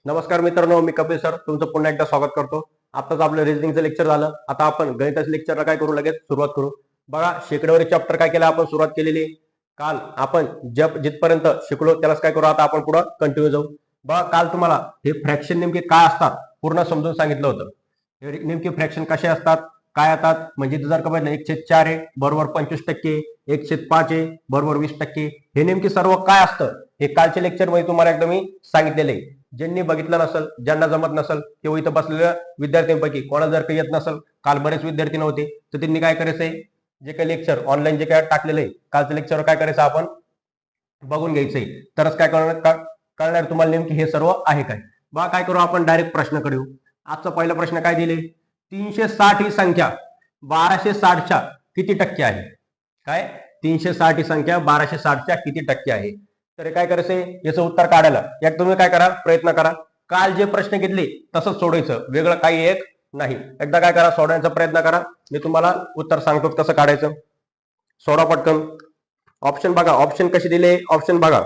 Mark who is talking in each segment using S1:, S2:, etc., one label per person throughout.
S1: नमस्कार मित्रांनो, मी कपिल सर तुमचं पुन्हा एकदा स्वागत करतो. आताच आपलं रिजनिंगचं लेक्चर झालं. आता आपण गणिताच्या लेक्चरला काय करू, लगेच सुरुवात करू. बघा, शेकड्यावरील चॅप्टर काय केलं आपण, सुरुवात केलेली. काल आपण जिथपर्यंत शिकलो त्यालाच काय करू, आता आपण पुढे कंटिन्यू जाऊ. बघा, काल तुम्हाला हे फ्रॅक्शन नेमके काय असतात पूर्ण समजून सांगितलं होतं. नेमके फ्रॅक्शन कसे असतात, काय येतात, म्हणजे जर का पाहिलं 1/4 आहे बरोबर 25%, 1/5 आहे बरोबर 20%, हे नेमके सर्व काय असतं हे कालच्या लेक्चर मध्ये तुम्हाला एकदा मी सांगितलेलं आहे. ज्यांनी बघितलं नसेल, ज्यांना जमत नसेल किंवा इथं बसलेल्या विद्यार्थ्यांपैकी कोणाला जर काही येत नसेल, काल बरेच विद्यार्थी नव्हते, तर त्यांनी काय करायचंय, जे काही लेक्चर ऑनलाईन जे काय टाकलेलं आहे कालचं लेक्चर काय करायचं आपण बघून घ्यायचंय, तरच काय कळणार तुम्हाला नेमकी हे सर्व आहे काय. बघा, काय करू आपण, डायरेक्ट प्रश्नाकडे येऊ. आजचा पहिला प्रश्न काय दिले, 360 ही संख्या 1260च्या किती टक्के आहे. काय, 360 ही संख्या 1260च्या किती टक्के आहे. तर काय करायचंय, याचं उत्तर काढायला एक तुम्ही काय करा, प्रयत्न करा. काल जे प्रश्न घेतले तसंच सोडायचं, वेगळं काही एक नाही. एकदा काय करा, सोडवण्याचा प्रयत्न करा. मी तुम्हाला उत्तर सांगतो कसं काढायचं. सोडा पटकन. ऑप्शन बघा, ऑप्शन कसे दिले, ऑप्शन बघा,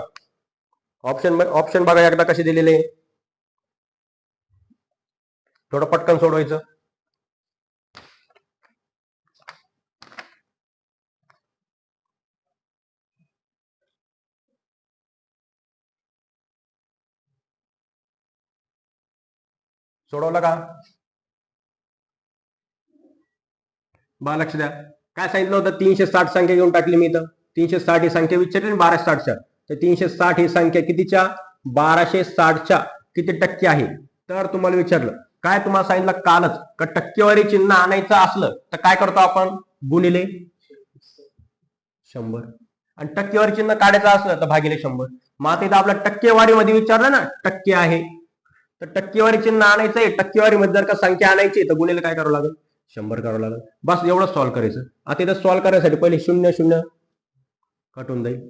S1: ऑप्शन बघा एकदा कसे दिलेले. थोडं पटकन सोडवायचं. सोडवलं का, बा लक्ष द्या. काय सांगितलं होतं, 360 संख्या घेऊन टाकली मी इथं. 360 ही संख्या विचारली 1260च्या, तर 360 ही संख्या कितीच्या, 1260च्या किती टक्के आहे. तर तुम्हाला विचारलं, काय तुम्हाला सांगितलं कालच का टक्केवारी चिन्ह आणायचं असलं तर काय करतो आपण, गुणिले 100, आणि टक्केवारी चिन्ह काढायचं असलं तर भागिले 100. मग आता इथं आपल्या टक्केवारीमध्ये विचारलं ना, टक्के आहे, तर टक्केवारी चिन्ह आणायचंय. टक्केवारीमध्ये जर का संख्या आणायची तर गुणिले काय करावं लागेल, 100 करावं लागेल. बस एवढं सॉल्व्ह करायचं. आता इथं सॉल्व्ह करायसाठी पहिले 0 0 कट होऊन जाईल.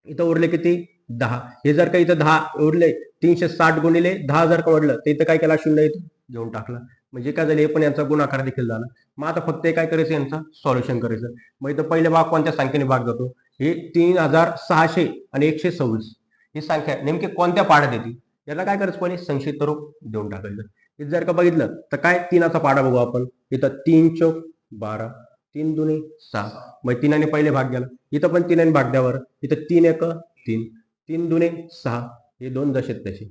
S1: इथं उरले किती, 10. हे जर का इथं 10 उरले, 360 गुणिले 10 जर का वाढलं तर इथं काय केला, 0 इथं घेऊन टाकला. म्हणजे काय झालं, हे पण यांचा गुणाकार देखील झाला. मग आता फक्त काय करायचं, यांचं सॉल्युशन करायचं. मग इथं पहिले भाग कोणत्या संख्येने भाग जातो, हे 3600 आणि 126 ही संख्या नेमकी कोणत्या पाड्यात येते, याला काय करायचं, पहिले संक्षिप्त रूप देऊन टाकायचं. इथं जर का बघितलं तर काय, 3चा पाडा बघू आपण. इथं 3 चौक 12, 3 दुने 6, मग 3ने पहिले भाग गेला. इथं पण 3ने भाग द्यावर. इथं 3 1 3, 3 दुने 6, हे 2 जसे तसे.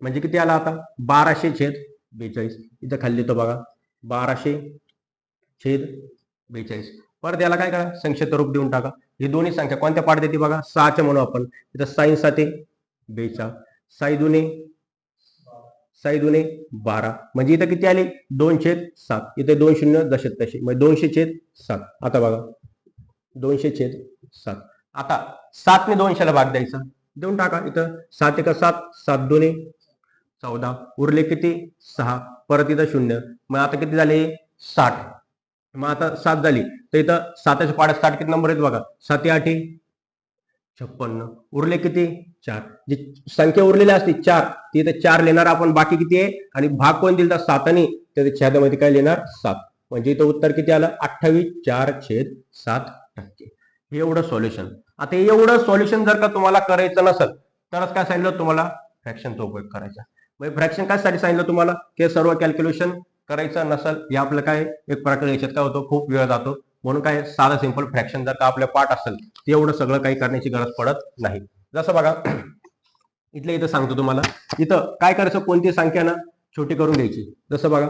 S1: म्हणजे किती आला आता, 1200/42. इथं खाली तो बघा, 1200/42. परत याला काय करा, संक्षिप्त रूप देऊन टाका. ही दोन्ही संख्या कोणत्या पाड्यात येते बघा, 6च्या म्हणू आपण. इथं साईन 7 42, साई दुने 12, म्हणजे इथं किती आली, 2/7. इथे 2 0 जसे तसे, म्हणजे 200/7. आता बघा 200/7. आता 7ने 200ला भाग द्यायचा, देऊन टाका. इथं 7 1 7, 7 2 14, उरले किती 6. परत इथं 0, मग आता किती झाले 60. मग आता 7 झाली, तर इथं 7च्या पाड्यात 60 किती नंबर आहेत बघा, 7 8 56, उरले किती 4. जी संख्या उरलेली असते 4, ती इथे 4 लिहिणार आपण. बाकी किती आहे, आणि भाग कोण दिला 7ने, तर 6 मध्ये काय लिहिणार 7. म्हणजे इथं उत्तर किती आलं, 28/4/7%. हे एवढं सॉल्युशन. आता एवढं सॉल्युशन जर का तुम्हाला करायचं नसेल तरच काय सांगितलं तुम्हाला, फ्रॅक्शनचा उपयोग करायचा. म्हणजे फ्रॅक्शन काय सांगितलं तुम्हाला, की सर्व कॅल्क्युलेशन करायचं नसेल, हे आपलं काय एक प्रकारे याच्यात काय होतं, खूप वेळ जातो. म्हणून काय, साधं सिंपल फ्रॅक्शन जर का आपल्या पाठ असेल तर एवढं सगळं काही करण्याची गरज पडत नाही. जसं बघा, इथल्या इथं सांगतो तुम्हाला, इथं काय करायचं, कोणती संख्या ना छोटी करून घ्यायची. जसं बघा,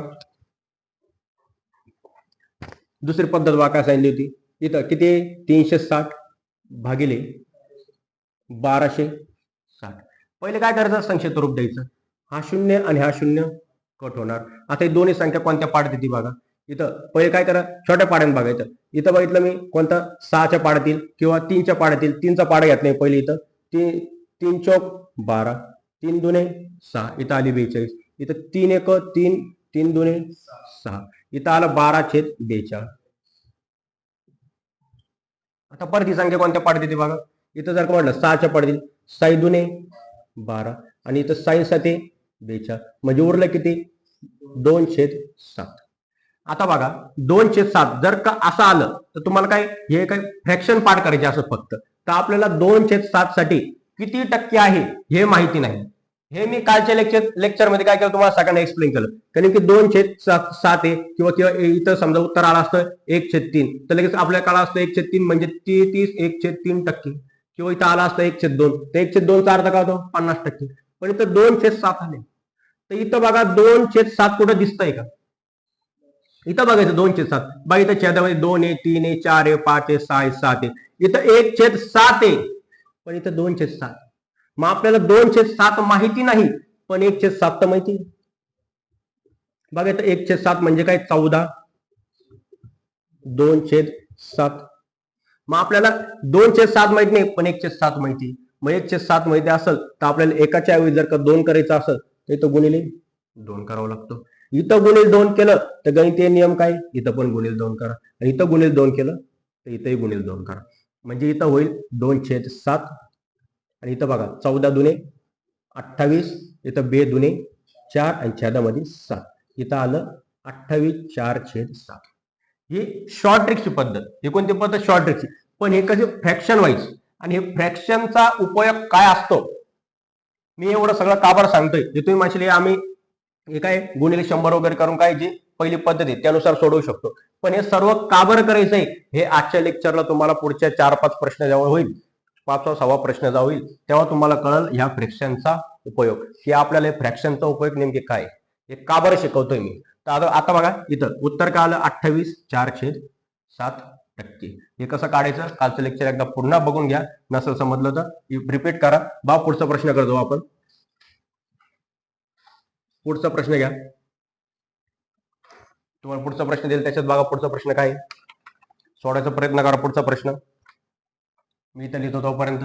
S1: दुसरी पद्धत बघा काय सांगितली होती. इथं किती, 360/1260. पहिले काय करायचं, संक्षिप्त रूप द्यायचं. हा 0 आणि हा 0 कट होणार. आता हे दोन्ही संख्या कोणत्या पाड्यात येते बघा. इथं पहिले काय करा, छोट्या पाड्याने बघायचं. इथं बघितलं मी कोणता, 6च्या पाड्यातील किंवा 3च्या पाड्यातील. 3चा पाडा घेत नाही पहिले. इथं 3 चौक 12, 3 दुने 6, इथं आली 42. इथं 3 1 3, 3 दुने 6, इथं आलं 12/42. आता परत ही संख्या कोणत्या पाड्यात येते बघा. इथं जर का म्हटलं 6च्या पाड्यातील, 6 दुने 12, आणि इथं साईन 7 42, म्हणजे उरलं किती, 2/7. आता बघा 2/7 जर का असं आलं तर तुम्हाला काय, हे काय फ्रॅक्शन पार्ट करायचे असं फक्त. तर आपल्याला 2/7 साठी किती टक्के आहे हे माहिती नाही. हे मी कालच्या लेक्चर मध्ये काय केलं तुम्हाला सगळ्यांना एक्सप्लेन केलं. कारण की 2/7 आहे किंवा इथं समजा उत्तर आलं असतं 1/3 तर लगेच आपल्याला काळा असतं 1/3 म्हणजे 30 1/3% किंवा इथं आला असतं 1/2 तर 1/2चा अर्थ काय होतो 50%. पण इथं 2/7 आले तर इथं बघा 2/7 कुठं दिसतंय का? इथं बघायचं 2/7 बघा इथं छेदामध्ये 2 आहे 3 आहे 4 आहे 5 आहे 6 आहे 7 आहे इथं 1/7 आहे पण इथं 2/7. मग आपल्याला 2/7 माहिती नाही पण 1/7 तर माहिती. बघा इथं 1/7 म्हणजे काय 14 2/7. मग आपल्याला 2/7 माहित नाही पण 1/7 माहिती. मग 1/7 माहिती असेल तर आपल्याला एकाच्या ऐवजी जर का 2 करायचं असेल तर इथं गुणिले 2 करावं लागतं. इथं गुणिले 2 केलं तर गणितीय नियम काय इथं पण गुणिले 2 करा. इथं गुणिले 2 केलं तर इथंही गुणिले 2 करा. म्हणजे इथं होईल 2/7 आणि इथं बघा 14 दुने 28 इथं 2 दुने 4 आणि छेदामध्ये 7 इथं आलं 28/4/7. ही शॉर्ट ट्रिकची पद्धत. ही कोणती पद्धत शॉर्ट ट्रिकची. पण हे कसे फ्रॅक्शन वाईज आणि हे फ्रॅक्शनचा उपयोग काय असतो मी एवढं सगळं का बरं सांगतोय जे तुम्ही माझे आम्ही हे काय गुणिले 100 वगैरे करून काय जी पहिली पद्धत आहे त्यानुसार सोडवू शकतो. पण हे सर्व का बरं करायचंय हे आजच्या लेक्चरला तुम्हाला पुढच्या 4-5 प्रश्न जेव्हा होईल 5वा-6वा प्रश्न जेव्हा होईल तेव्हा तुम्हाला कळल ह्या फ्रॅक्शनचा उपयोग की आपल्याला फ्रॅक्शनचा उपयोग नेमके काय हे का बरं शिकवतोय मी. तर आता बघा इथं उत्तर काय आलं 28/4/7%. हे कसं काढायचं कालचं लेक्चर एकदा पुन्हा बघून घ्या नसेल समजलं तर रिपीट करा. पुढचा प्रश्न करतो आपण. पुढचा प्रश्न घ्या. तुम्हाला पुढचा प्रश्न देईल त्याच्यात बघा पुढचा प्रश्न काय सोडायचा प्रयत्न करा. पुढचा प्रश्न मी इथं लिहितो तोपर्यंत.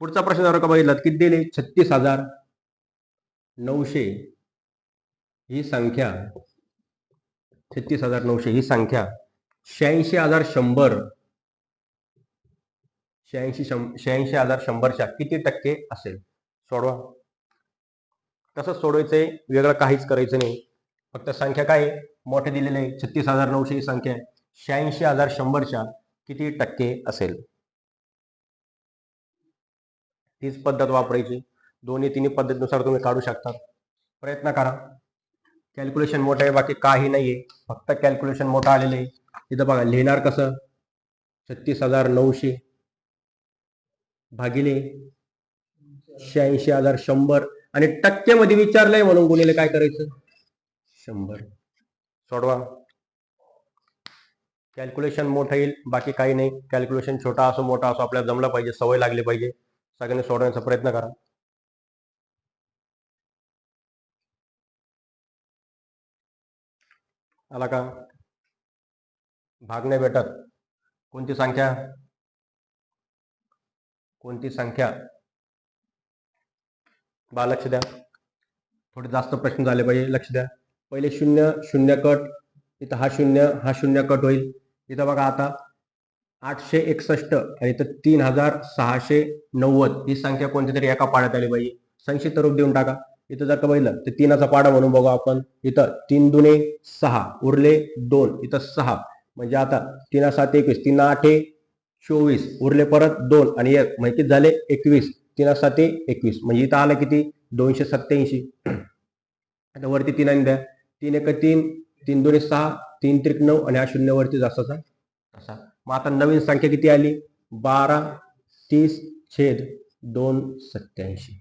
S1: पुढचा प्रश्न जर का बघितला किती दिले 36,900 ही संख्या 36,900 ही संख्या 86,100च्या किती टक्के असेल सोडवा. तसं सोडवायचंय वेगळं काहीच करायचं नाही. फक्त संख्या काय मोठे दिलेले 36,900 ही संख्या 86,100च्या किती टक्के असेल तीच पद्धत वापरायची. दोन्ही तिन्ही पद्धतीनुसार तुम्ही काढू शकता. प्रयत्न करा. कॅल्क्युलेशन मोठं आहे बाकी काही नाहीये फक्त कॅल्क्युलेशन मोठं आलेलं आहे. इथं बघा लिहिणार कसं 36,900 भागिले 86,100 आणि टक्केमध्ये विचारलंय म्हणून गुणिले काय करायचं 100. सोडवा. कॅल्क्युलेशन मोठं येईल बाकी काही नाही. कॅल्क्युलेशन छोटा असो मोठा असो आपल्याला जमलं पाहिजे सवय लागली पाहिजे. सगळ्यांनी सोडवण्याचा प्रयत्न करा. आला का भाग नाही भेटत कोणती संख्या लक्ष द्या. थोडे जास्त प्रश्न झाले पाहिजे लक्ष द्या. पहिले 0 0 कट इथं हा 0 कट होईल. इथं बघा आता 861 आणि इथं 3,690 ही संख्या कोणती तरी एका पाड्यात आली पाहिजे. संक्षिप्त रूप देऊन टाका. इथं जर का बघितलं तर 3चा पाडा म्हणून बघू आपण. इथं 3 दुने 6 उरले 2 इथं 6 म्हणजे आता 3 7 21 3 8 24 उरले परत 2 आणि 1 म्हणजे किती झाले 21 3 7 21 म्हणजे इथं आलं किती 287. आता वरती 3 आणि द्या 3 1 3 3 2 6 3 3 9 आणि हा 0 वरती जास्त तसा. मग आता नवीन संख्या किती आली 12/30/287.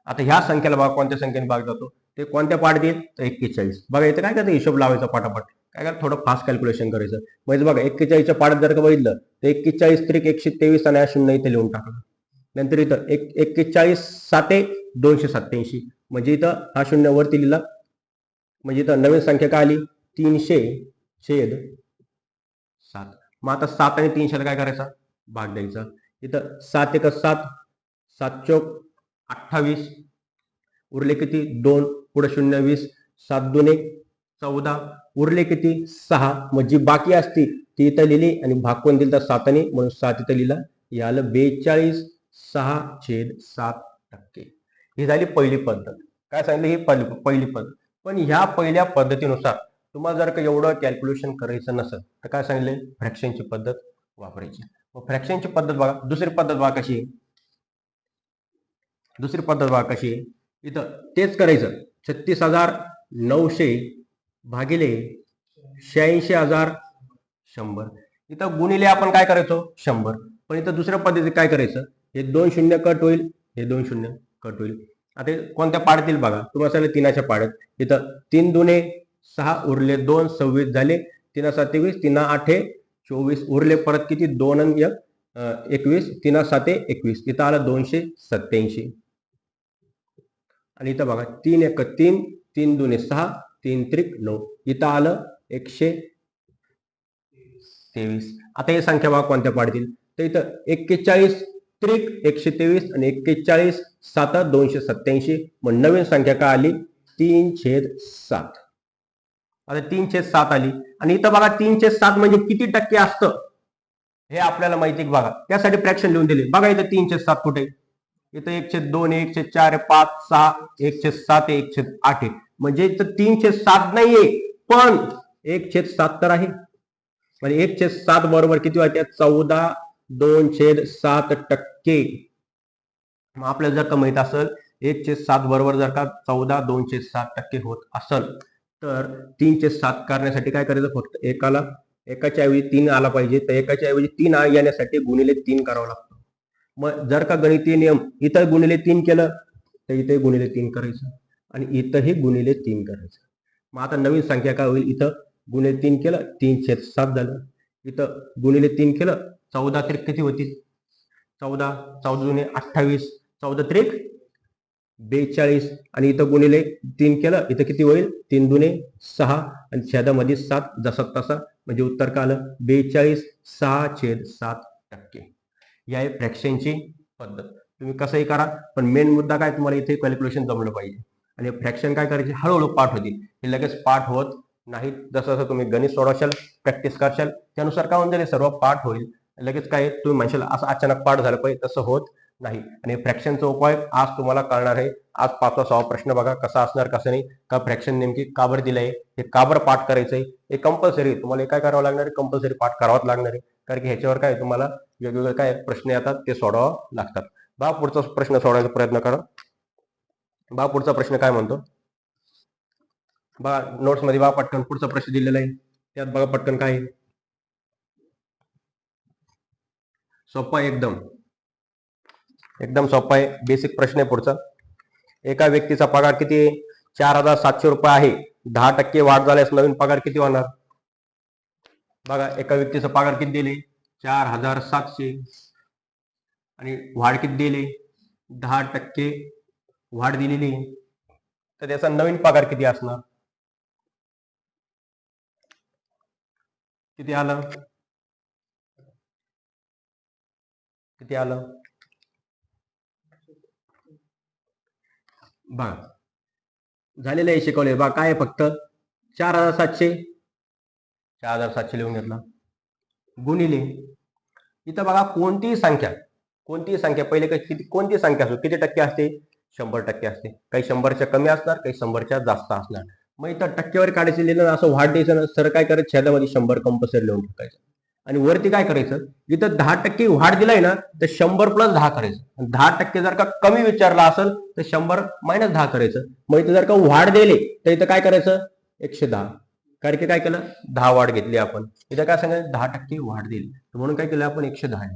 S1: आता ह्या संख्येला बघा कोणत्या संख्येने भाग जातो ते कोणत्या पाठ देईल तर 41. बघा इथं काय करतं हिशोब लावायचा पाठापाठ काय करा थोडं फास्ट कॅल्क्युलेशन करायचं. म्हणजे बघा 41च्या पाठात जर का बघितलं तर 41 त्रिक 123 आणि हा 0 इथे लिहून टाकला. नंतर इथं 41 7 287 म्हणजे इथं हा 0 वरती लिहिला म्हणजे इथं नवीन संख्या काय आली 300/7. मग आता 7 आणि 300 काय करायचा भाग द्यायचा. इथं 7 1 7 7 चौक 28 उरले किती 2 पुढे 0 20 7 2 14 उरले किती 6 मग जी बाकी असती ती इथं लिहिली आणि भाग कोण दिला 7 ने म्हणून 7 इथं लिहिला. हे आलं 42/6/7%. ही झाली पहिली पद्धत. काय सांगितलं ही पहिली पद्धत. पण ह्या पहिल्या पद्धतीनुसार तुम्हाला जर का एवढं कॅल्क्युलेशन करायचं नसेल तर काय सांगितले फ्रॅक्शनची पद्धत वापरायची. मग फ्रॅक्शनची पद्धत बघा दुसरी पद्धत बघा कशी दुसरी पद्धत बघा कशी आहे. इथं तेच करायचं 36,900 भागिले 86,100. इथं गुणिले आपण काय करायचो 100. पण इथं दुसऱ्या पद्धतीत काय करायचं, हे 2 शून्य कट होईल, हे 2 शून्य कट होईल. आता कोणत्या पाड्यातील बघा, तुम्हाला सांगितलं तीनाच्या पाड्यात. इथं 3 दुने 6 उरले 2 26 झाले, 3 7 23, 3 8 24 उरले परत किती 2 आणि 1 21, 3 7 21. इथं आलं 287. आणि इथं बघा 3 1 3, 3 दुने 6, 3 त्रिक 9. इथं आलं 123. आता हे संख्या बघा कोणत्या पाडतील, तर इथं 41 त्रिक 123 आणि 41 7 287. मग नवीन संख्या काय आली 3/7. आता 3/7 आली. आणि इथं बघा 3/7 म्हणजे किती टक्के असतं हे आपल्याला माहिती बघा. त्यासाठी फ्रॅक्शन लिहून दिले बघा. इथं 3/7 कुठे, इथं 1/2 1/4 5 6 1/7 1/8. म्हणजे इथं 3/7 नाहीये, पण 1/7 तर आहे. म्हणजे 1/7 बरोबर किती वाटते 14.2/7%. मग आपल्याला जर का माहित असेल 1/7 बरोबर जर का 14.2/7% होत असेल, तर 3/7 करण्यासाठी काय करायचं, फक्त एकाच्या ऐवजी 3 आला पाहिजे. तर एकाच्या ऐवजी 3 येण्यासाठी गुणिले 3 करावं लागतं. मग जर का गणितीय नियम इथं गुणिले 3 केलं तर इथे गुणिले 3 करायचं आणि इथंही गुणिले 3 करायचं. मग आता नवीन संख्या काय होईल, इथं गुणिले 3 केलं 3/7 झालं. इथं गुणिले 3 केलं 14 त्रिक किती होतील 14 14 दुने 28, 14 त्रिक 42. आणि इथं गुणिले 3 केलं, इथं किती होईल 3 दुने 6 आणि छेदामध्ये 7 जसा तसा. म्हणजे उत्तर काय आलं 42.6/7%. या आहे फ्रॅक्शनची पद्धत. तुम्ही कसंही करा, पण मेन मुद्दा काय तुम्हाला इथे कॅल्क्युलेशन जमलं पाहिजे. आणि फ्रॅक्शन काय करायचे हळूहळू पाठ होतील, हे लगेच पाठ होत नाहीत. जसं जसं तुम्ही गणित सोडवशाल प्रॅक्टिस करशाल त्यानुसार काय होऊन सर्व पाठ होईल. लगेच काय तुम्ही म्हणशाल असं अचानक पाठ झालं पाहिजे, तसं होत नाही. आणि फ्रॅक्शनचा उपाय आज तुम्हाला कळणार आहे. आज 5वा 6वा प्रश्न बघा कसा असणार कसं नाही, का फ्रॅक्शन नेमकी का बरं दिलंय, हे का बरं पाठ करायचंय, हे कंपल्सरी तुम्हाला काय करावं लागणार आहे, कंपल्सरी पाठ करावंच लागणार आहे. कारण की ह्याच्यावर काय तुम्हाला वेगवेगळे काय प्रश्न येतात ते सोडवावं लागतात. बा पुढचा प्रश्न सोडवायचा प्रयत्न करा. बा पुढचा प्रश्न काय म्हणतो बघा नोट्स मध्ये. बा पटकन पुढचा प्रश्न दिलेला आहे, त्यात बघा पटकन काय आहे. सोपा आहे, एकदम सोपा आहे. बेसिक प्रश्न आहे पुढचा. एका व्यक्तीचा पगार किती 4,700 रुपये आहे. 10% वाढ झाल्यास नवीन पगार किती होणार. बघा एका व्यक्तीचा पगार किती दिले 4,700 आणि वाढ किती दिली 10% वाढ दिलेली. तर त्याचा नवीन पगार किती असणार, किती आलं किती आलं बघा झालेलं आहे शिकवले. बघा काय फक्त 4,700 लिहून घेतला गुणिले इथं बघा कोणतीही संख्या पहिले किती कोणती संख्या असो किती टक्के असते 100% असते. काही 100च्या कमी असणार, काही 100च्या जास्त असणार. मग इथं टक्केवारी काढायची लिहिलं असं वाढ द्यायचं ना, सर काय करायचं छेदामध्ये 100 कंपल्सरी लिहून टाकायचं. आणि वरती काय करायचं, इथं 10% वाढ दिलाय ना तर 100 + 10 करायचं. 10% जर का कमी विचारला असेल तर 100 - 10 करायचं. मग इथं जर का वाढ दिले तर इथं काय करायचं 110. कारण की काय केलं 10 वाढ घेतली आपण. इथं काय सांगायचं 10% वाढ दिली म्हणून काय केलं आपण 110.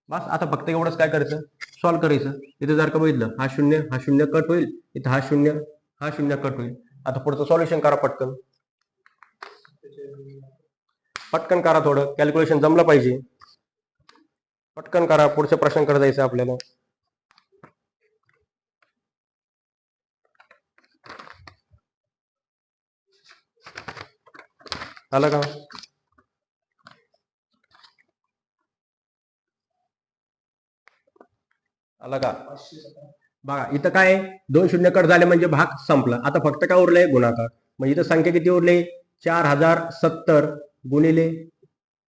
S1: बस आता फक्त एवढंच काय करायचं सॉल्व्ह करायचं. इथं जर का बघितलं हा शून्य कट होईल, इथं हा शून्य कट होईल. आता पुढचं सॉल्युशन करा पटकन करा, थोडं कॅल्क्युलेशन जमलं पाहिजे. पटकन करा, पुढच्या प्रश्नाकडे जायचं आपल्याला. आलं का बघा इथं काय 2 शून्य कट झाले म्हणजे भाग संपला. आता फक्त काय उरलंय गुणाकार. मग इथं संख्या किती उरली 4,070 गुणिले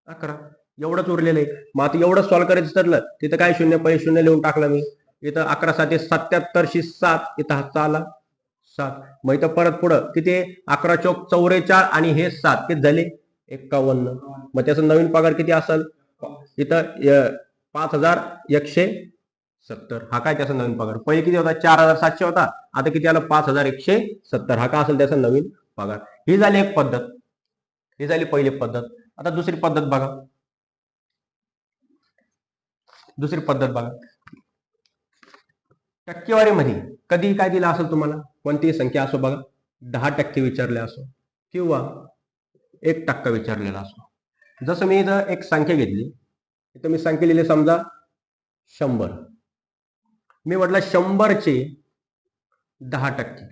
S1: 11 एवढंच उरलेलं आहे. मग आता एवढं सॉल्व्ह करायचं ठरलं तिथं काय पहिले शून्य लिहून टाकलं मी. इथं 11 7 77 7 इथं हातचा आला 7. मग इथं परत पुढं किती 11 चौक 44 आणि हे 7 किती झाले 51. मग त्याचा नवीन पगार किती असेल इथं 5,160 70 हा काय त्याचा नवीन पगार. पहिले किती होता 4700 होता, आता किती आला 5170. हा काय असेल त्याचा नवीन पगार. ही झाली एक पद्धत, ही झाली पहिली पद्धत. आता दुसरी पद्धत बघा. दुसरी पद्धत बघा. टक्केवारीमध्ये कधी काय दिलं असेल तुम्हाला, कोणतीही संख्या असो बघा, 10% विचारले असो किंवा 1% विचारलेला असो. जसं मी इथं एक संख्या घेतली, इथं मी संख्या लिहिली समजा 100. मी म्हटलं 100चे 10%.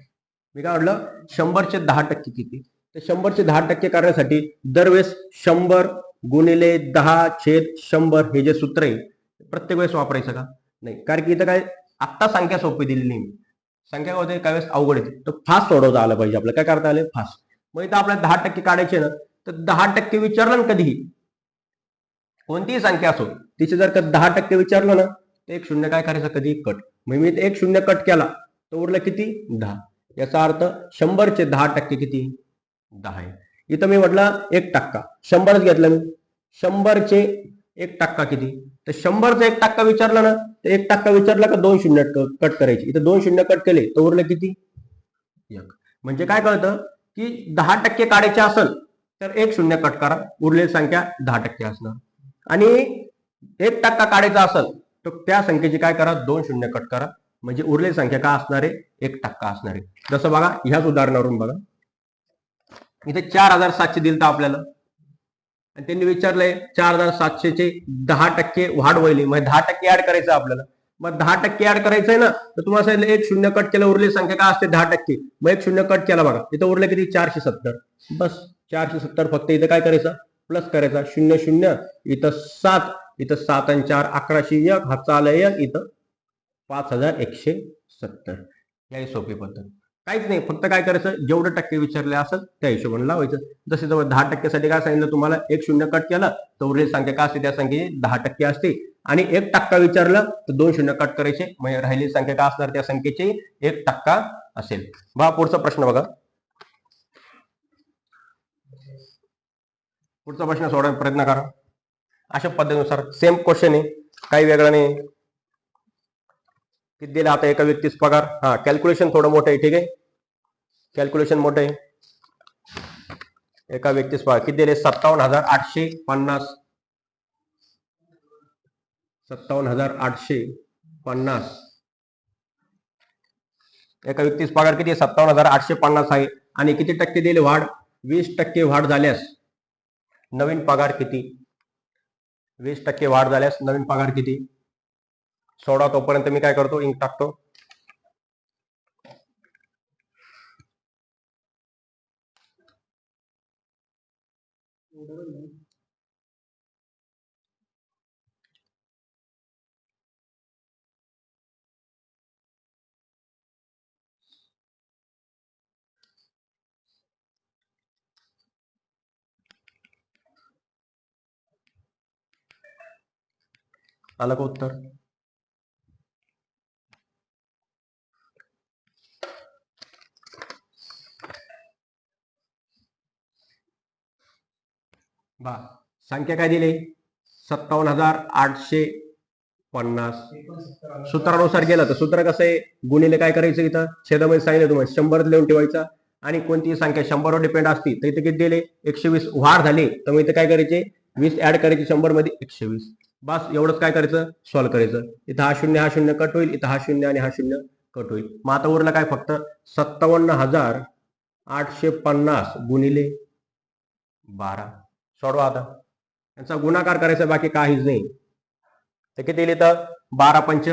S1: मी काय म्हटलं 100चे 10% किती. तर 100चे 10% करण्यासाठी दरवेळेस 100 गुणिले 10/100 हे जे सूत्र आहे प्रत्येक वेळेस वापरायचं का? नाही, कारण की इथं काय आत्ता संख्या सोपी दिलेली नाही. संख्या होते काही वेळेस अवघड येते, तर फास्ट सोडवता आलं पाहिजे. आपल्याला काय करता आले फास्ट. मग इथं आपल्याला 10% काढायचे ना, तर 10% विचारलं ना कधीही, कोणतीही संख्या असो तिचे जर का 10% विचारलं ना, तर एक शून्य काय करायचं कधी कट. मग मी एक शून्य कट केला तर उरलं किती 10. याचा अर्थ 100चे 10% किती 10 आहे. इथं मी म्हटलं 1%, 100च घेतलं मी. 100चे 1% किती, तर 100चा 1% विचारला ना, तर 1% विचारला का 2 शून्य कट करायचे. इथं 2 शून्य कट केले तर उरलं किती 1. म्हणजे काय कळतं की 10% काढायचे असेल तर 1 शून्य कट करा, उरलेली संख्या 10% असणार. आणि 1% काढायचा असेल तर त्या संख्येची काय करा 2 शून्य कट करा, म्हणजे उरलेली संख्या काय असणार आहे 1% असणार आहे. जसं बघा ह्याच उदाहरणावरून बघा. इथे 4700 दिलं तर आपल्याला, आणि त्यांनी विचारलंय 4700चे 10% वाढ व्हायली, म्हणजे 10% ऍड करायचं आपल्याला. मग 10% ऍड करायचंय ना, तर तुम्हाला सांगितलं 1 शून्य कट केलं, उरलेली संख्या काय असते 10%. मग 1 शून्य कट केला बघा, इथं उरलं किती 470. बस 470 फक्त इथं काय करायचं प्लस करायचा, 0 0 इथं 7, इथं 7 आणि 4 1101, हातचा आला 1, इथं 5170. ही सोपी पद्धत. काहीच नाही, फक्त काय करायचं जेवढं टक्के विचारले असेल त्या हिशोबाने लावायचं. जसे जवळ 10% साठी काय सांगितलं तुम्हाला, 1 शून्य कट केलं तर उरलेली संख्या काय असते त्या संख्येची 10% असते. आणि 1% विचारलं तर 2 शून्य कट करायचे, म्हणजे राहिलेली संख्या काय असणार त्या संख्येची 1% असेल. बघा पुढचा प्रश्न बघा. पुढचा प्रश्न सोडवण्याचा प्रयत्न करा. अशा पद्धतीनुसार सेम क्वेश्चन आहे, काही वेगळं नाही. किती दिला आता एका व्यक्तीस पगार. हा कॅल्क्युलेशन थोडं मोठं आहे, ठीक आहे, कॅल्क्युलेशन मोठं आहे. एका व्यक्तीस पगार किती दिले 57,850. 57,850. एका व्यक्तीस पगार किती 57,850 आहे. आणि किती टक्के दिले वाढ, 20% वाढ झाल्यास नवीन पगार किती. 20% वाढ झाल्यास नवीन पगार किती. सोडा तोपर्यंत मी काय करतो इंक टाकतो. आलं का उत्तर. बा संख्या काय दिली 57,850. सूत्रानुसार गेलं तर सूत्र कसं आहे, गुणिले काय करायचं, इथं छेदामध्ये सांगितलं तुम्हाला 100 लिहून ठेवायचा. आणि कोणतीही संख्या 100वर डिपेंड असती तर इथे किती दिले 120. वाढ झाली तर मग इथे काय करायचे 20 ऍड करायचे 100 मध्ये 120. बस एवढंच काय करायचं सॉल्व्ह करायचं. इथं हा शून्य कट होईल, इथं हा शून्य आणि हा शून्य कट होईल. मग आता उरलं काय फक्त 57,850 गुणिले 12. सोडवा आता, यांचा गुणाकार करायचा, बाकी काहीच नाही. तर किती दिले तर 12 पंच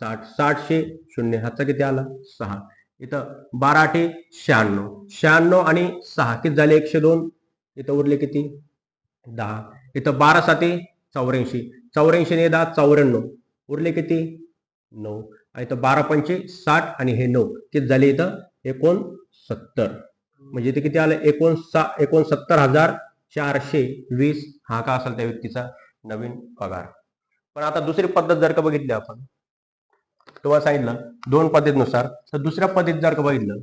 S1: 60, 60 शून्य हातचा किती आला 6. इथं 12 8 96, 96 आणि 6 किती झाले 102. इथं उरले किती 10. इथं 12 7 84, 84 ने 10 94, उरले किती 9. इथं 12 पंच 60 आणि हे 9 किती झाले इथं 69. म्हणजे इथे किती आलं 69,420. हा का असेल त्या व्यक्तीचा नवीन पगार. पण आता दुसरी पद्धत जर का बघितली आपण, तुम्हाला सांगितलं 2 पद्धतीनुसार, तर दुसऱ्या पद्धतीत जर का बघितलं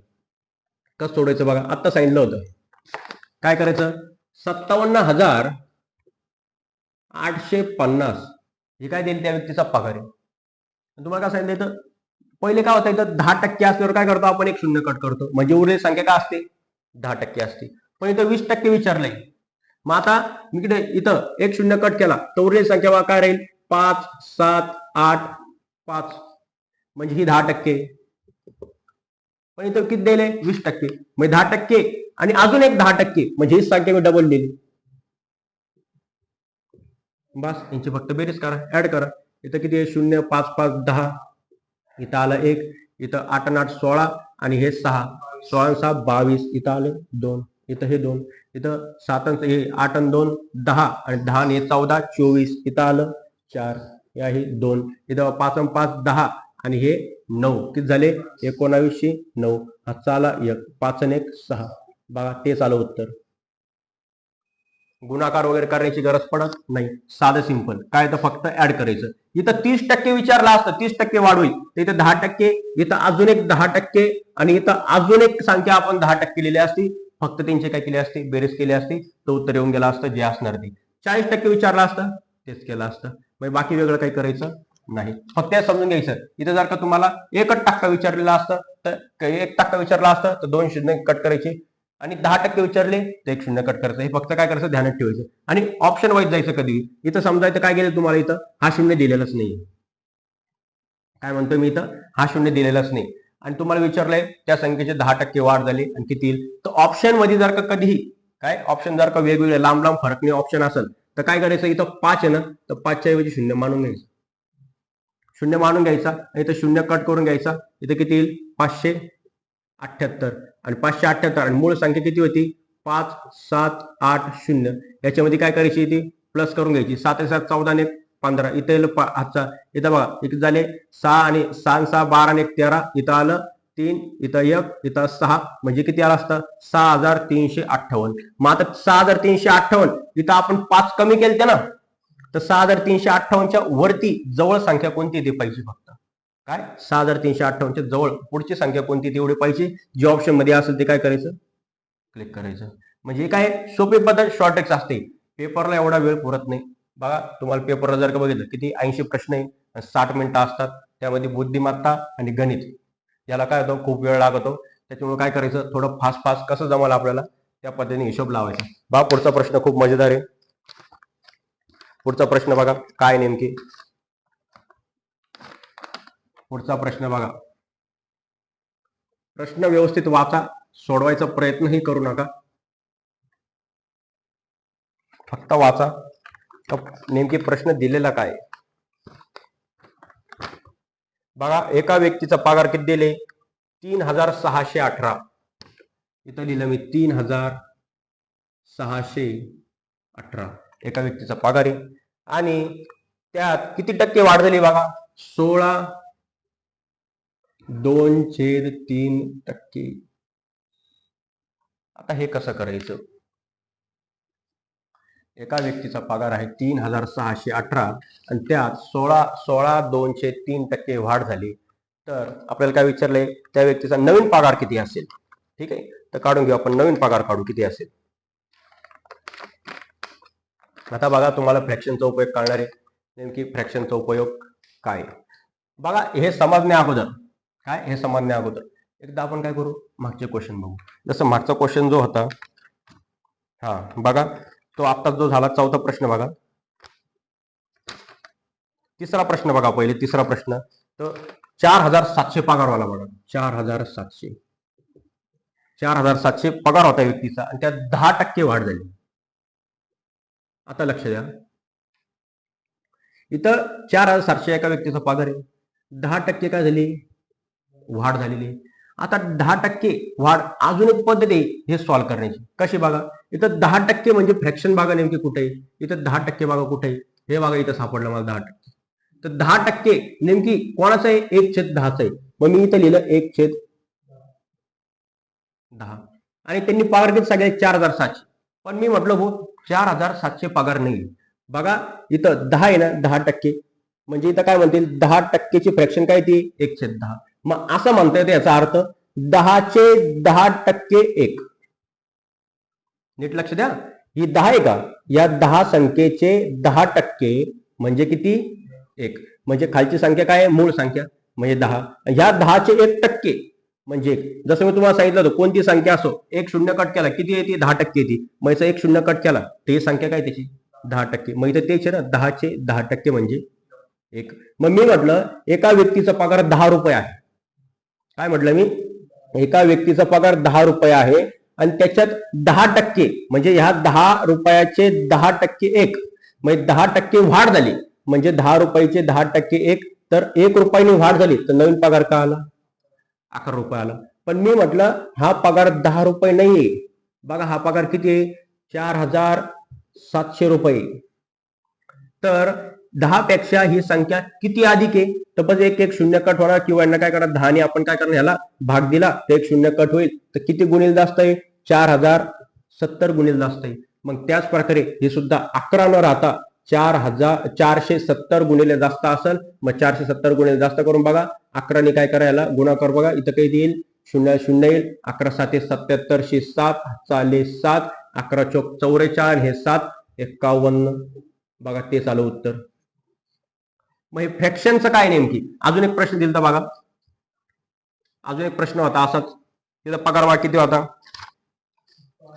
S1: कसं सोडायचं बघा. आता सांगितलं होतं काय करायचं 57,850 हे काय देईल त्या व्यक्तीचा पगार आहे. तुम्हाला काय सांगितलं इथं पहिले काय होतं इथं 10% असल्यावर काय करतो आपण एक शून्य कट करतो म्हणजे उरलेली संख्या काय असते 10% असते. पण इथं 20% विचारलंय. मग आता मी इथं एक शून्य कट केला तर उरलेली संख्या काय राहील 5 7 8 5 म्हणजे ही 10%. पण इथं किती दिले 20%. म्हणजे 10% आणि अजून एक 10% म्हणजे ही संख्या मी डबल दिली. बस यांची फक्त बेरीज करा ऍड करा. इथं किती आहे 0 5 5 10 इथं आलं 1 इथं 8 आणि 8 16 आणि हे 6 16 आणि 6 22 इथं आले 2 इथं हे 2 इथं 7 हे 8 आणि 2 10 आणि 10 आणि 14 24 इथं आलं 4 या हे 2 इथं 5 आणि 5 10 आणि हे 9 किती झाले 19 9 हा आला 1 5 आणि 1 6 बघा तेच आलं उत्तर. गुणाकार वगैरे करण्याची गरज पडत नाही साधं सिंपल काय तर फक्त ऍड करायचं. इथं 30% विचारला असतं 30% वाढ होईल तर इथं 10% इथं अजून एक 10% आणि इथं अजून एक संख्या आपण 10% लिहिली असती फक्त त्यांची काय केली असती बेरीज केली असती तर उत्तर येऊन गेलं असतं जे असणार ते. 40% विचारलं असतं तेच केलं असतं म्हणजे बाकी वेगळं काही करायचं नाही फक्त समजून घ्यायचं. इथं जर का तुम्हाला 1% विचारलेला असतं तर 1% विचारला असतं तर 2 शून्य कट करायचे आणि 10% विचारले तर 1 शून्य कट करायचं. हे फक्त काय करायचं ध्यानात ठेवायचं आणि ऑप्शन वाईज जायचं. कधी इथं समजायचं काय गेलं तुम्हाला इथं हा शून्य दिलेलाच नाही. काय म्हणतोय मी इथं हा शून्य दिलेलाच नाही आणि तुम्हाला विचारलंय त्या संख्येचे 10% वाढ झाली आणि किती येईल तर ऑप्शन मध्ये जर का कधीही काय ऑप्शन जर का वेगवेगळे लांब लांब फरक नाही ऑप्शन असेल तर काय करायचं इथं 5 आहे ना तर 5च्या ऐवजी शून्य मानून घ्यायचं. शून्य मानून घ्यायचा आणि इथं शून्य कट करून घ्यायचा. इथं किती येईल 578 आणि 578 आणि मूळ संख्या किती होती 5 7 8 0 याच्यामध्ये काय करायची ती प्लस करून घ्यायची. 7 7 14 आणि 15 इथं हातचा इथं बघा इथे झाले 6 आणि 6 6 12 आणि 1 13 इथं आलं 3 इथं 1 इथं 6 म्हणजे किती आलं असतं 6358. मग आता 6358 इथं आपण 5 कमी केलते ना तर 6358च्या वरती जवळ संख्या कोणती येते पाहिजे फक्त काय 6358च्या जवळ पुढची संख्या कोणती तेवढी पाहिजे जी ऑप्शन मध्ये असेल ते काय करायचं क्लिक करायचं. म्हणजे काय सोपी पद्धत शॉर्टेक्स असते. पेपरला एवढा वेळ पुरत नाही. बघा तुम्हाला पेपरला जर का बघितलं किती 80 प्रश्न आहे 60 मिनिटं असतात त्यामध्ये बुद्धिमत्ता आणि गणित याला काय होतं खूप वेळ लागतो. त्याच्यामुळे काय करायचं थोडं फास्ट फास्ट कसं जमलं आपल्याला त्या पद्धतीने हिशोब लावायचा. बघा पुढचा प्रश्न खूप मजेदार आहे. पुढचा प्रश्न बघा काय नेमकी पुढचा प्रश्न बघा. प्रश्न व्यवस्थित वाचा सोडवायचा प्रयत्नही करू नका फक्त वाचा नेमकी प्रश्न दिलेला काय. बघा एका व्यक्तीचा पगार किती दिले 3618. इथं लिहिलं मी 3618 एका व्यक्तीचा पगार आहे आणि त्यात किती टक्के वाढ झाली बघा 16.2/3%. आता हे कसं करायचं. एका व्यक्तीचा पगार आहे 3618 आणि त्यात 16.2/3% वाढ झाली तर आपल्याला काय विचारलंय त्या व्यक्तीचा नवीन पगार किती असेल. ठीक आहे तर काढून घेऊ आपण नवीन पगार काढू किती असेल. आता बघा तुम्हाला फ्रॅक्शनचा उपयोग कळणार आहे. नेमकी फ्रॅक्शनचा उपयोग काय बघा हे समजण्या अगोदर काय हे समजण्या अगोदर एकदा आपण काय करू मागचे क्वेश्चन बघू. जसं मागचा क्वेश्चन जो होता हा बघा तो आता जो झाला चौथा प्रश्न बघा. तिसरा प्रश्न बघा पहिले तिसरा प्रश्न तर 4700 पगारवाला बघा 4700 पगार होता व्यक्तीचा आणि त्यात 10% वाढ झाली. आता लक्ष द्या इथं 4700 एका व्यक्तीचा पगार आहे 10% काय झाली वाढ झालेली. आता 10% वाढ अजून एक पद्धत आहे हे सॉल्व्ह करण्याची कशी बघा. इथं 10% म्हणजे फ्रॅक्शन बघा नेमकी कुठे आहे. इथं 10% बघा कुठे आहे हे बघा इथं सापडलं मला 10%. तर 10% नेमकी कोणाचं आहे 1/10 आहे. मग मी इथं लिहिलं 1/10 आणि त्यांनी पगार किती सगळे 4700. पण मी म्हटलं हो 4700 पगार नाही बघा इथं 10 आहे ना 10% म्हणजे इथं काय म्हणतील 10%ची फ्रॅक्शन काय ती 1/10. मग असं म्हणता येतं याचा अर्थ 10/10% 1. नीट लक्ष द्या ही 10 आहे का या 10 संख्येचे 10% म्हणजे किती 1. म्हणजे खालची संख्या काय आहे, मूळ संख्या म्हणजे 10. ह्या 10चे 1% म्हणजे जसं मी तुम्हाला सांगितलं होतं, कोणती संख्या असो, एक शून्य कट केला किती येते, 10% येते. मग याचा एक शून्य कट केला ते संख्या काय त्याची 10%. मग इथं तेच आहे ना, 10चे 10% म्हणजे 1. मग मी म्हटलं एका व्यक्तीचा पगार 10 रुपये आहे. काय म्हटलं मी, एका व्यक्तीचा पगार 10 रुपये आहे आणि त्याच्यात 10% म्हणजे ह्या 10 रुपयाचे 10% 1 म्हणजे 10% वाढ झाली, म्हणजे 10 रुपयाचे 10% 1 तर 1 रुपयाने वाढ झाली, तर नवीन पगार का आला, 11 रुपये आला. पण मी म्हटलं हा पगार 10 रुपये नाहीये, बघा हा पगार किती आहे, 4700 रुपये. तर 10 पेक्षा ही संख्या किती अधिक आहे, तर बस एक शून्य कट होणार किंवा यांना काय करा, 10 आपण काय करणार, ह्याला भाग दिला तर एक शून्य कट होईल, तर किती गुणिले जास्त आहे, 4070 गुणिले जास्त आहे. मग त्याच प्रकारे हे सुद्धा 11 न राहता 470 गुणिले जास्त असेल. मग 470 गुणिले जास्त करून बघा, 11ने काय करायला गुणाकार बघा, इथं काही येईल, शून्य शून्य येईल, 11 7 77 शे 7 चाले 7, 11 चौक 44 हे 7 51, बघा ते चालू उत्तर. मग हे फ्रॅक्शनचं काय नेमकी, अजून एक प्रश्न दिलता बघा, अजून एक प्रश्न होता असाच, तिथं पगार वाढ किती होता,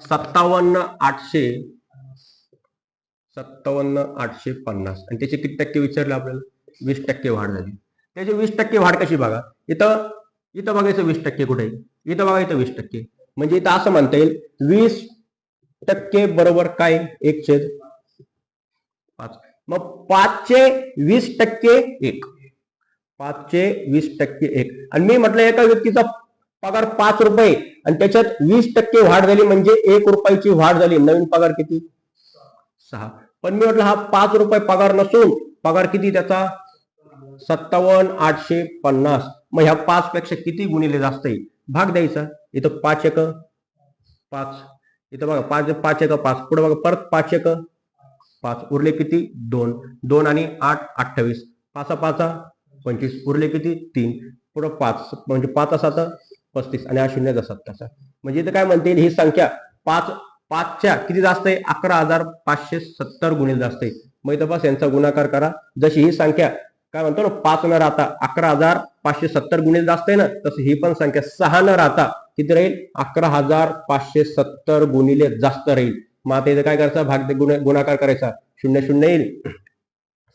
S1: 57,850 आणि त्याचे किती टक्के विचारले आपल्याला, 20% वाढ झाली. त्याची 20% वाढ कशी बघा, इथं इथं बघायचं 20% कुठे, इथं बघायचं 20%, म्हणजे इथं असं म्हणता येईल 20% बरोबर काय, 1/5. मग 5चे 20% 1, 5चे 20% 1. आणि मी म्हटलं एका व्यक्तीचा पगार 5 रुपये आणि त्याच्यात 20% वाढ झाली म्हणजे 1 रुपयाची वाढ झाली, नवीन पगार किती, 6. पण मी म्हटलं हा 5 रुपये पगार नसून पगार किती त्याचा, 57,850. मग ह्या 5 पेक्षा किती गुणिले जास्त आहे, भाग द्यायचा. इथं 5 1 5, इथं बघा 5 5 1 5, पुढे बघा परत 5 1 5, उरले किती 2, 2 आणि 8 28, 5 5 25, उरले किती 3, पुढे 5 म्हणजे 5 7 35 आणि 0 7. म्हणजे इथं काय म्हणते ही संख्या 5च्या किती जास्त आहे, 11,570 गुणिले जास्त आहे. मग इथं बस यांचा गुणाकार करा, जशी ही संख्या काय म्हणतो ना 5 न राहता 11,570 गुणिले जास्त आहे ना, तसं ही पण संख्या 6 न राहता किती राहील, 11,570 गुणिले जास्त राहील. मग आता इथं काय करायचं, भाग गुणाकार करायचा, 0 0 येईल,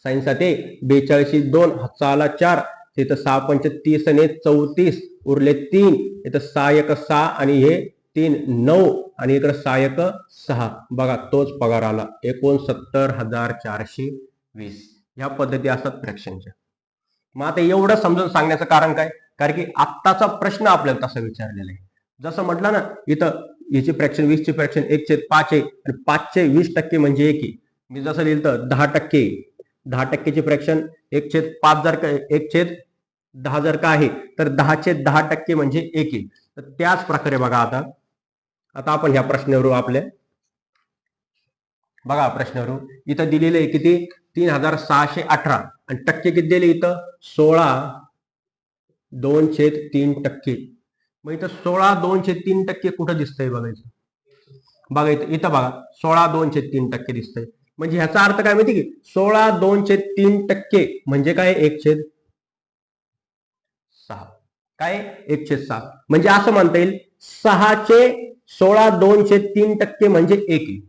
S1: साइन 7 42 2 हातचा आला 4, इथं 6 5 30 आणि 34, उरले 3, इथं 6 1 6 आणि हे 3 9 आणि इकडे 6 1 6, बघा तोच पगार आला 69,420. ह्या पद्धती असतात फ्रॅक्शनच्या. मग आता एवढं समजून सांगण्याचं कारण काय, कारण की आत्ताचा प्रश्न आपल्याला तसा विचारलेला आहे. जसं म्हटलं ना, इथं याची फ्रॅक्शन 20ची फ्रॅक्शन 1/5 आहे आणि 5चे 20% म्हणजे 1 आहे. मी जसं लिहिलं तर 10%, 10%ची फ्रॅक्शन 1/5 जर का 1/10 जर का आहे तर 10चे 10% म्हणजे 1 आहे. तर त्याच प्रकारे बघा आता आपण ह्या प्रश्नावरून आपल्या बघा प्रश्नावरून इथं दिलेले आहे किती, 3,618 आणि टक्के किती दिले इथं, 16.2/3. मग इथं 16.2/3 कुठं दिसतंय बघायचं, बघा इथं बघा 16.2/3 दिसतंय. म्हणजे ह्याचा अर्थ काय माहिती की 16.2/3 म्हणजे काय, 1/6, काय 1/6. म्हणजे असं म्हणता येईल 6चे 16.2/3 म्हणजे 1 आहे.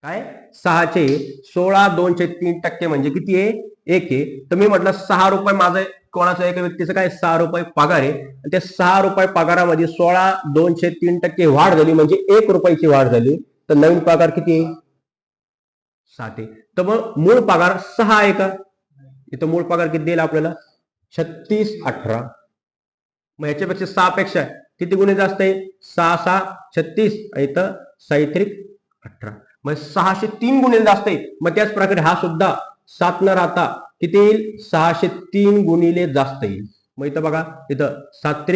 S1: काय 6चे 16.2/3 म्हणजे किती आहे, 1 आहे. तर मी म्हटलं 6 रुपये माझं कोणाचं एका व्यक्तीचं काय 6 रुपये पगार आहे, त्या 6 रुपये पगारामध्ये 16.2/3 वाढ झाली म्हणजे 1 रुपयाची वाढ झाली, तर नवीन पगार किती आहे, 7 आहे. तर मग मूळ पगार 6 आहे का, इथं मूळ पगार किती देईल आपल्याला, 3618. मग ह्याच्यापेक्षा 6 पेक्षा किती गुणे जास्त आहे, 6 6 36 इथं 6 18, मग 603 गुणिले जास्त आहे. मग त्याच प्रकारे हा सुद्धा 7 न राहता किती येईल, 603 गुणिले जास्त येईल. मग इथं बघा इथं 7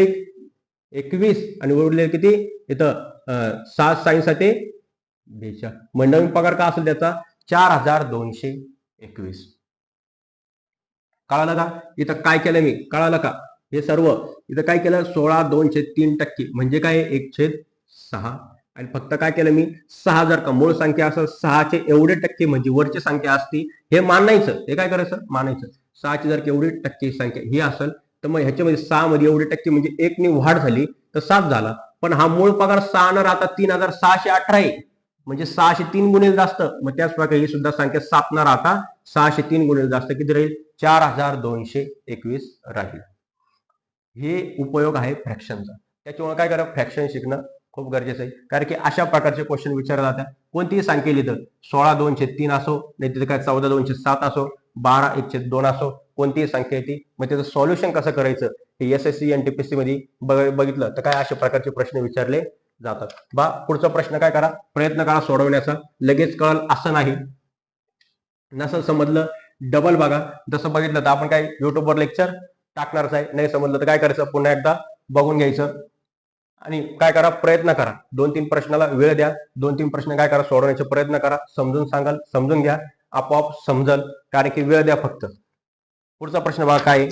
S1: 21 आणि उरले किती इथं 7 साइन 7 42. मग नवीन पगार का असेल त्याचा 4,221. कळालं का, इथं काय केलं मी, कळालं का, हे सर्व इथं काय केलं, 16.2/3 म्हणजे काय 1/6. आणि फक्त काय केलं मी, 6 जर का मूळ संख्या असेल 6चे एवढे टक्के म्हणजे वरची संख्या असती, हे मानायचं, हे काय करायचं मानायचं. 6ची जर एवढी टक्के संख्या ही असेल तर मग ह्याच्यामध्ये 6 मध्ये एवढी टक्के म्हणजे 1 ने वाढ झाली तर 7 झाला. पण हा मूळ पगार 6 न राहता 3618 आहे, म्हणजे 603 गुणिले जास्त. मग त्याच प्रकारे ही सुद्धा संख्या 7 न राहता 603 गुणिले जास्त किती राहील? 4221 राहील. हे उपयोग आहे फ्रॅक्शनचा. त्याच्यामुळे काय करा, फ्रॅक्शन शिकणं खूप गरजेचं आहे. कारण की अशा प्रकारचे क्वेश्चन विचारले जातात. कोणतीही संख्या लिहितं, 16/203 असो, नाही तिथे काय 14/207 असो, 12/1/2 असो, कोणतीही संख्या येते. मग त्याचं सॉल्युशन कसं करायचं हे एसएससी एनटीपीसी मध्ये बघितलं तर काय अशा प्रकारचे प्रश्न विचारले जातात. पुढचा प्रश्न काय करा, प्रयत्न करा सोडवण्याचा. लगेच कळल असं नाही. नसेल समजलं डबल बघा. जसं बघितलं तर आपण काय युट्यूबवर लेक्चर टाकणारच आहे. नाही समजलं तर काय करायचं, पुन्हा एकदा बघून घ्यायचं आणि काय करा, प्रयत्न करा. 2-3 प्रश्नाला वेळ द्या. 2-3 प्रश्न काय करा, सोडवण्याचा प्रयत्न करा. समजून सांगाल, समजून घ्या, आपोआप समजल. कारण की वेळ द्या फक्त. पुढचा प्रश्न बघा काय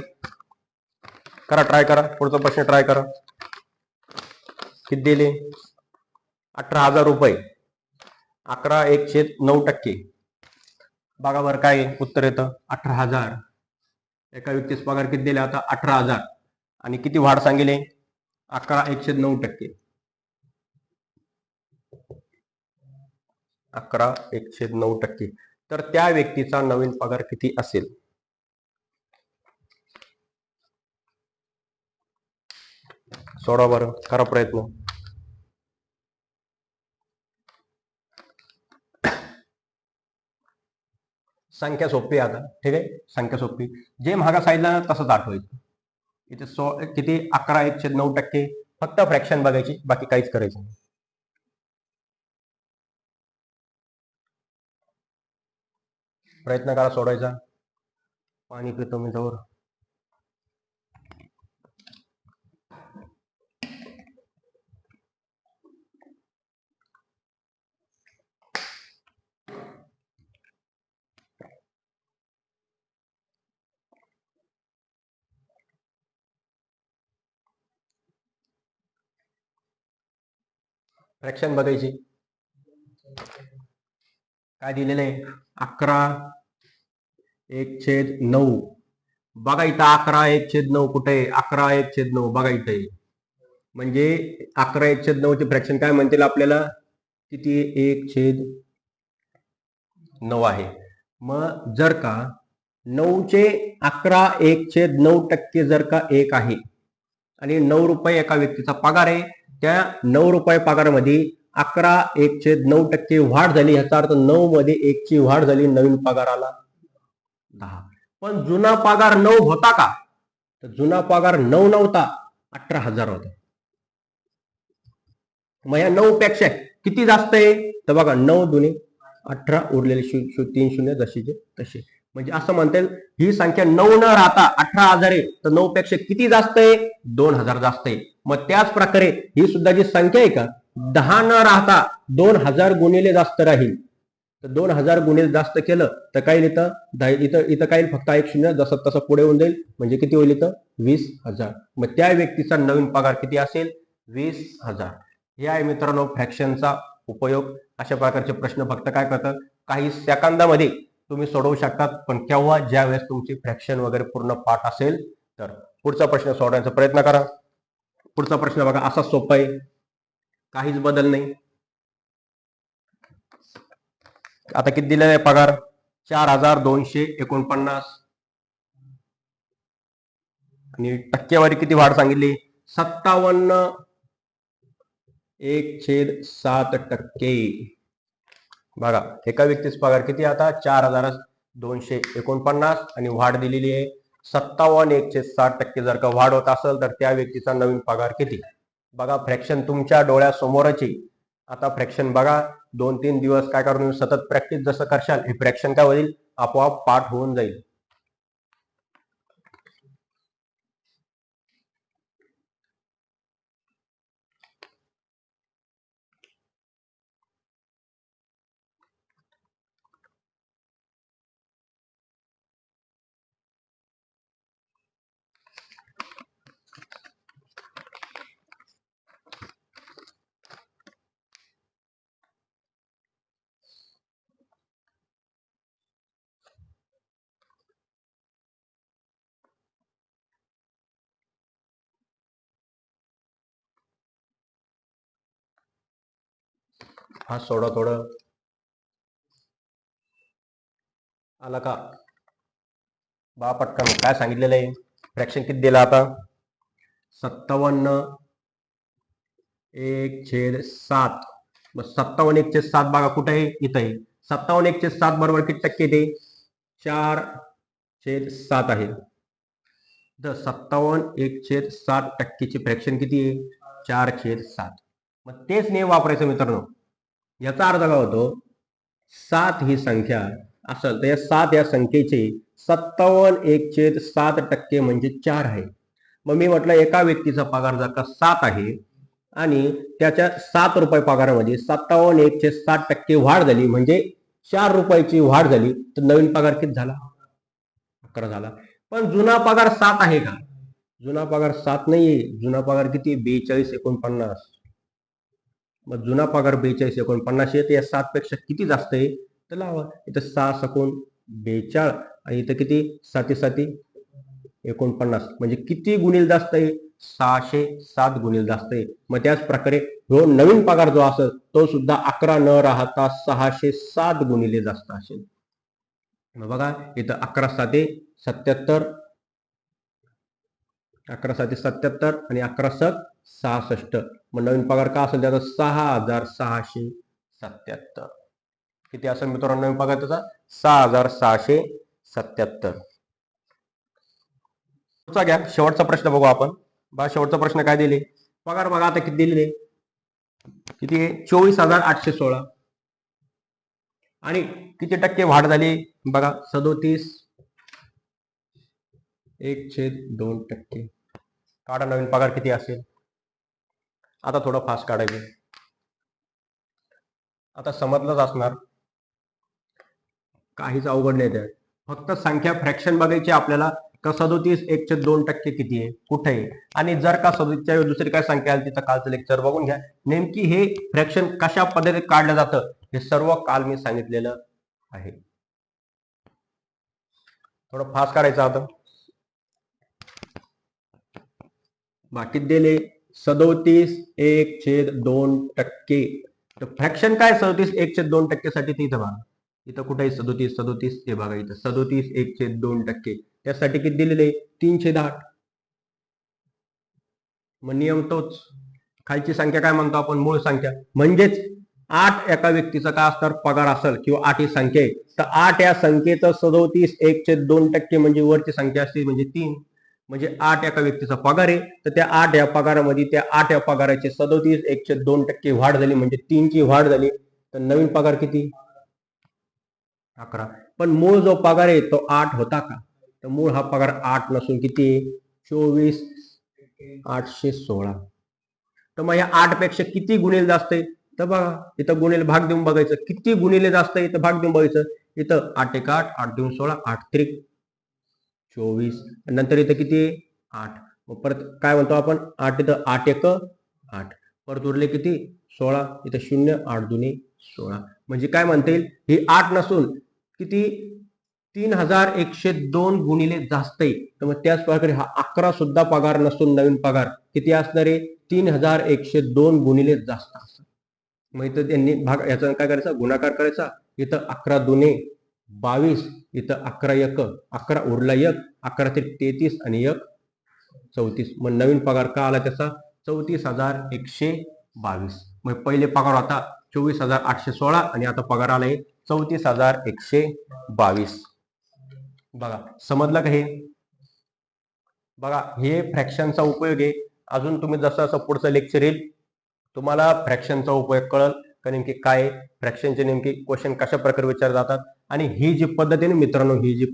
S1: करा, ट्राय करा. पुढचा प्रश्न ट्राय करा. किती दिले? 18,000 रुपये. 11/1/9%. बघा बरं काय उत्तर येतं, 18,000. एका व्यक्तीस पगार किती दिला आता? 18,000. आणि किती वाढ सांगितले? 11/1/9%. 11/1/9%. तर त्या व्यक्तीचा नवीन पगार किती असेल? सोडा बरं, करा प्रयत्न. संख्या सोपी आता, ठीक आहे, संख्या सोपी. जे महागा सांगितलं ना तसंच आठवायचं. इथे किती? 11/1/9%. फक्त फ्रॅक्शन बघायची, बाकी काहीच करायचं नाही. प्रयत्न करा सोडवायचा. पाणी पितो मी जवळ. फ्रॅक्शन बघायची. काय दिलेलं आहे? 11/1/9. बघा इथं 11/1/9 कुठे आहे? 11/1/9 बघा इथे. म्हणजे 11/1/9 चे फ्रॅक्शन काय म्हणतील आपल्याला? किती? 1/9 आहे. मग जर का 9चे 11/1/9% जर का 1 आहे आणि 9 रुपये एका व्यक्तीचा पगार आहे, त्या 9 रुपये पगारामध्ये 11/1/9% वाढ झाली. याचा अर्थ 9 मध्ये 1 ची वाढ झाली, नवीन पगाराला 10. पण जुना पगार 9 होता का? तर जुना पगार 9 नव्हता, 18,000 होता. मग या 9 पेक्षा किती जास्त आहे? तर बघा 9 दुने 18, उरलेले 3 शून्य जशीचे तसे. म्हणजे असं म्हणता येईल ही संख्या 9 न राहता 18,000 आहे, तर 9 पेक्षा किती जास्त आहे? 2,000 जास्त आहे. मग त्याच प्रकारे ही सुद्धा जी संख्या आहे का, 10 न राहता 2,000 गुणिले जास्त राहील. तर 2,000 गुणिले जास्त केलं तर काय इथं इथं काय फक्त 1 शून्य, जसं तसं पुढे होऊन जाईल. म्हणजे किती होईल इथं? 20,000. मग त्या व्यक्तीचा नवीन पगार किती असेल? 20,000. हे आहे मित्रांनो फ्रॅक्शनचा उपयोग. अशा प्रकारचे प्रश्न फक्त काय करतात, काही सेकंदामध्ये तुम्ही सोडवू शकतात. पण केव्हा? ज्या वेळेस तुमची फ्रॅक्शन वगैरे पूर्ण पाठ असेल तर. पुढचा प्रश्न सोडवण्याचा प्रयत्न करा. पुढचा प्रश्न बघा, असा सोपा आहे, काहीच बदल नाही. आता किती दिलेला आहे पगार? 4,249. आणि टक्केवारी किती वाढ सांगितली? 57.1/7%. बघा एका व्यक्तीचा पगार किती आता? 4,249 आणि वाढ दिलेली आहे 57.1/7%. जर का वाढ होत असेल तर त्या व्यक्तीचा नवीन पगार किती? बघा फ्रॅक्शन तुमच्या डोळ्यासमोरच आहे. आता फ्रॅक्शन बघा, 2-3 दिवस काय करून सतत प्रॅक्टिस जसं करशाल, हे फ्रॅक्शन काय होईल? आपोआप पाठ होऊन जाईल. हा सोडा थोडं आला का बा पटकन काय सांगितलेलं आहे फ्रॅक्शन किती दिला आता 57/1/7 मग 57/1/7 बघा कुठे आहे इथं आहे 57/1/7 बरोबर किती टक्के ते 4/7 आहे तर 57/1/7 टक्केची फ्रॅक्शन किती आहे 4/7 मग तेच नियम वापरायचं मित्रांनो याचा अर्थ काय होतो 7 ही संख्या असेल तर या 7 या संख्येचे 57/1/7 टक्के म्हणजे 4 आहे मग मी म्हटलं एका व्यक्तीचा पगार जर का 7 आहे आणि त्याच्या 7 रुपये पगारामध्ये 57/1/7 टक्के वाढ झाली म्हणजे 4 रुपयाची वाढ झाली तर नवीन पगार किती झाला 11 झाला पण जुना पगार 7 आहे का जुना पगार 7 नाहीये जुना पगार किती 42/49 मग जुना पगार 42/49 आहे या 7 पेक्षा किती जास्त आहे तर लावा इथं 6×42 आणि इथं किती 7×7=49 म्हणजे किती गुणिले जास्त आहे 607 गुणिले जास्त आहे मग त्याच प्रकारे जो नवीन पगार जो असेल तो सुद्धा 11 न राहता 607 गुणिले जास्त असेल मग बघा इथं 11×7=77 11×7=77 आणि 11×7=66 मग नवीन पगार का असेल त्याचा 6,677 किती असेल मित्रांनो नवीन पगार त्याचा 6,677 पुढचा घ्या शेवटचा प्रश्न बघू आपण बघा शेवटचा प्रश्न काय दिले पगार बघा आता किती दिलेले किती आहे 24,816 आणि किती टक्के वाढ झाली बघा 37/1/2 काढा नवीन पगार किती असेल आता थोडं फास्ट काढायचं आता समजलंच असणार काहीच अवघड नाही त्यात फक्त संख्या फ्रॅक्शन बघायची आपल्याला का 37/1/2 किती आहे कुठे आहे आणि जर का 37 दुसरी काय संख्या आली तिथं कालचं लेक्चर बघून घ्या नेमकी हे फ्रॅक्शन कशा पद्धतीने काढलं जातं हे सर्व काल मी सांगितलेलं आहे थोडं फास्ट काढायचं आता बाकी दिले 37/1/2 तर फ्रॅक्शन काय 37/1/2 साठी तिथं बघा इथं कुठे आहे 37 हे बघा इथं 37/1/2 त्यासाठी किती दिलेले 310 मग नियम तोच खालची संख्या काय म्हणतो आपण मूळ संख्या म्हणजेच 8 एका व्यक्तीचा काय असणार पगार असेल किंवा 8 ही संख्या आहे तर 8 या संख्येचं 37/1/2 म्हणजे वरची संख्या असते म्हणजे 3 म्हणजे 8 एका व्यक्तीचा पगार आहे तर त्या 8 या पगारामध्ये त्या 8 या पगाराचे 37/1/2 वाढ झाली म्हणजे 3 ची वाढ झाली तर नवीन पगार किती 11 पण मूळ जो पगार आहे तो 8 होता का तर मूळ हा पगार 8 नसून किती 24,816 तर मग या 8 पेक्षा किती गुणिले जास्त आहे तर बघा इथं गुणिले भाग देऊन बघायचं किती गुणिले जास्त आहे इथं भाग देऊन बघायचं इथं 8×1 = 8 8×2 = 16 8×3 = 24 नंतर इथं किती 8 मग परत काय म्हणतो आपण 8 इथं 8×1 = 8 परत उरले किती 16 इथं 0 8×2 = 16 म्हणजे काय म्हणता येईल ही 8 नसून किती 3,102 गुणिले जास्त आहे तर मग त्याच प्रकारे हा 11 सुद्धा पगार नसून नवीन पगार किती असणार आहे 3,102 गुणिले जास्त असणार मग इथं त्यांनी भाग याचा काय करायचा गुणाकार करायचा इथं 11×2 = 22 इथं 11×1 = 11 उरला 1 11×3 = 33 आणि 1 34 मग नवीन पगार का आला त्याचा 34,122 मग पहिले पगार होता 24,816 आणि आता पगार आलाय 34,122 बघा समजलं का हे बघा हे फ्रॅक्शनचा उपयोग आहे अजून तुम्ही जसं जसं पुढचं लेक्चर येईल तुम्हाला फ्रॅक्शनचा उपयोग कळल का नेमकी काय फ्रॅक्शनचे नेमके क्वेश्चन कशा प्रकारे विचारले जातात आणि ही जी पद्धत आहे ना मित्रांनो ही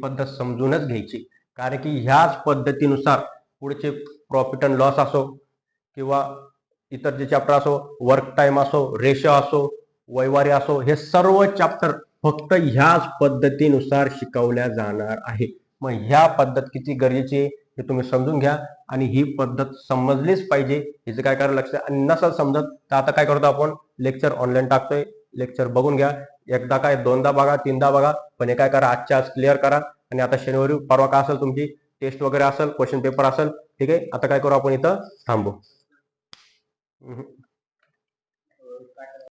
S1: पद्धत समजूनच घ्यायची कारण की ह्याच पद्धतीनुसार पुढचे प्रॉफिट अँड लॉस असो किंवा इतर जे चॅप्टर असो वर्क टाइम असो रेशो असो वैवारी असो हे सर्व चॅप्टर फक्त ह्याच पद्धतीनुसार शिकवल्या जाणार आहे मग ह्या पद्धत किती गरजेची आहे हे तुम्ही समजून घ्या आणि ही पद्धत समजलीच पाहिजे हिचं काय करायला लक्ष आणि नसेल समजत तर आता काय करतो आपण लेक्चर ऑनलाईन टाकतोय लेक्चर बघून घ्या एकदा काय दोनदा बघा तीनदा बघा पण हे काय करा आजच्या आज क्लिअर करा आणि आता शनिवारी परवा काय असेल तुमची टेस्ट वगैरे असेल क्वेश्चन पेपर असेल ठीक आहे आता काय करू आपण इथं थांबू
S2: काय